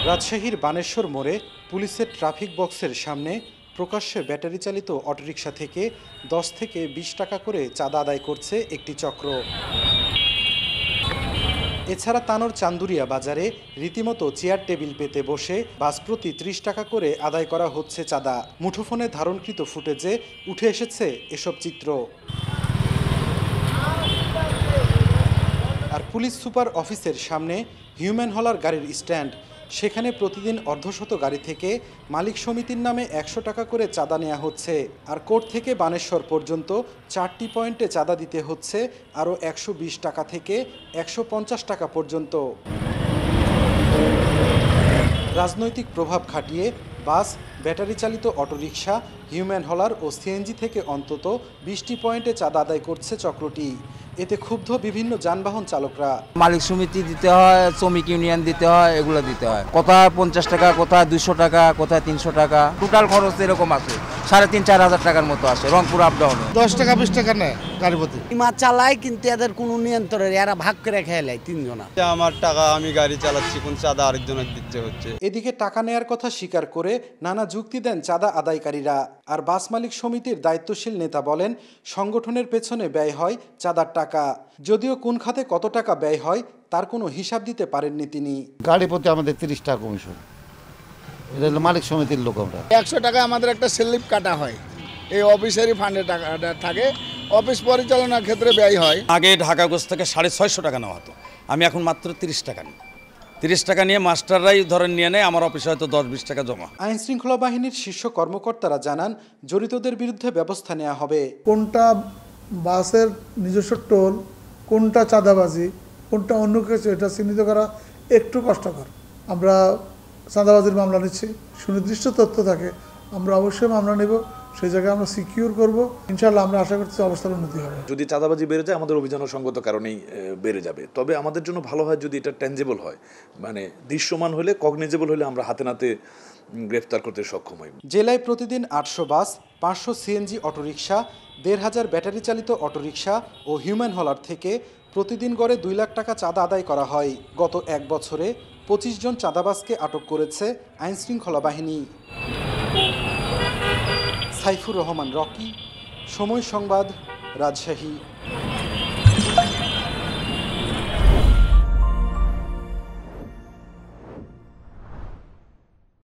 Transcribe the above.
রাজশাহীর বানেশ্বর মোড়ে পুলিশের ট্রাফিক বক্সের সামনে প্রকাশ্যে ব্যাটারি চালিত অটোরিকশা থেকে 10 থেকে 20 টাকা করে চাঁদা আদায় করছে একটি চক্র। এছাড়া তানোর চান্দুরিয়া বাজারে রীতিমতো চেয়ার টেবিল পেতে বসে বাস প্রতি 30 টাকা করে আদায় করা হচ্ছে চাঁদা। মুঠোফোনে ধারণকৃত ফুটেজে উঠে এসেছে এসব চিত্র। আর পুলিশ সুপার অফিসের সামনে হিউম্যান হলার গাড়ির স্ট্যান্ড, সেখানে প্রতিদিন অর্ধশত গাড়ি থেকে মালিক সমিতির নামে 100 টাকা করে চাঁদা নেওয়া হচ্ছে। আর কোর্ট থেকে বানেশ্বর পর্যন্ত 4টি পয়েন্টে চাঁদা দিতে হচ্ছে আরও 120 টাকা থেকে 150 টাকা পর্যন্ত। রাজনৈতিক প্রভাব খাটিয়ে বাস, ব্যাটারি চালিত অটোরিকশা, হিউম্যান হলার ও সিএনজি থেকে অন্তত 20টি পয়েন্টে চাঁদা আদায় করছে চক্রটি। এতে ক্ষুব্ধ বিভিন্ন যানবাহন চালকরা। মালিক সমিতি দিতে হয়, শ্রমিক ইউনিয়ন দিতে হয়, এগুলো দিতে হয়। কোথায় 50 টাকা, কোথায় 200 টাকা, কোথায় 300 টাকা, টোটাল খরচ এরকম আছে 3,500-4 হাজার টাকার মতো আসে রংপুর আপ ডাউনে। 10 টাকা 20 টাকা নেয় গাড়ি প্রতি। মাছ চালায় কিন্তু এদের কোনো নিয়ন্ত্রণ, এরা ভাগ করে খেয়ে নেয় তিনজনা। আমার টাকা, আমি গাড়ি চালাচ্ছি, কোন চাঁদা আরেকজনের দিতে হচ্ছে। এদিকে টাকা নেয়ার কথা স্বীকার করে নানা যুক্তি দেন চাঁদা আদায়কারীরা। আর বাস মালিক সমিতির দায়িত্বশীল নেতা বলেন, সংগঠনের পেছনে ব্যয় হয় চাঁদার টাকা। যদিও কোন খাতে কত টাকা ব্যয় হয় তার কোনো হিসাব দিতে পারেননি তিনি। গাড়ি প্রতি আমাদের 30 টাকা কমিশন, এটা হলো মালিক সমিতির লোক। আমরা 100 টাকা আমাদের একটা স্লিপ কাটা হয়, এই অফিসারি ফান্ডে টাকাটা থাকে, অফিস পরিচালনার ক্ষেত্রে ব্যয় হয়। আগে ঢাকাগঞ্জ থেকে 650 টাকা নেওয়া হতো, আমি এখন মাত্র 30 টাকা নিই। 30 টাকা নিয়ে মাস্টাররাই ধরেন নিয়ে নেয়, আমার অফিসে হয়তো 10-20 টাকা জমা। আইন শৃঙ্খলা বাহিনীর শীর্ষ কর্মকর্তারা জানান, জড়িতদের বিরুদ্ধে ব্যবস্থা নেওয়া হবে। কোনটা বাসের নিজস্ব টোল, কোনটা চাঁদাবাজি, কোনটা অন্য কিছু, এটা চিহ্নিত করা একটু কষ্টকর। আমরা চাঁদাবাজির মামলা নিচ্ছি, সুনির্দিষ্ট তথ্য থাকে আমরা অবশ্যই মামলা নেব, সেই জায়গায় আমরা সিকিউর করব। ইনশাআল্লাহ আমরা আশা করছি অবস্থার উন্নতি হবে। যদি চাঁদাবাজি বেড়ে যায় আমাদের অভিযানও সঙ্গত কারণেই বেড়ে যাবে। তবে আমাদের জন্য ভালো হয় যদি এটা ট্যাঞ্জেবল হয়, মানে দৃশ্যমান হলে, কগনিজেবল হলে আমরা হাতে নাতে গ্রেফতার করতে সক্ষম হই। জেলায় প্রতিদিন 800 বাস, 500 সিএনজি অটোরিকশা, 1,500 ব্যাটারি চালিত অটোরিকশা ও হিউম্যান হলার থেকে প্রতিদিন গড়ে 2 লাখ টাকা চাঁদা আদায় করা হয়। গত 1 বছরে 25 জন চাঁদাবাজকে আটক করেছে আইন শৃঙ্খলা বাহিনী। সাইফুর রহমান রকি, সময় সংবাদ, রাজশাহী।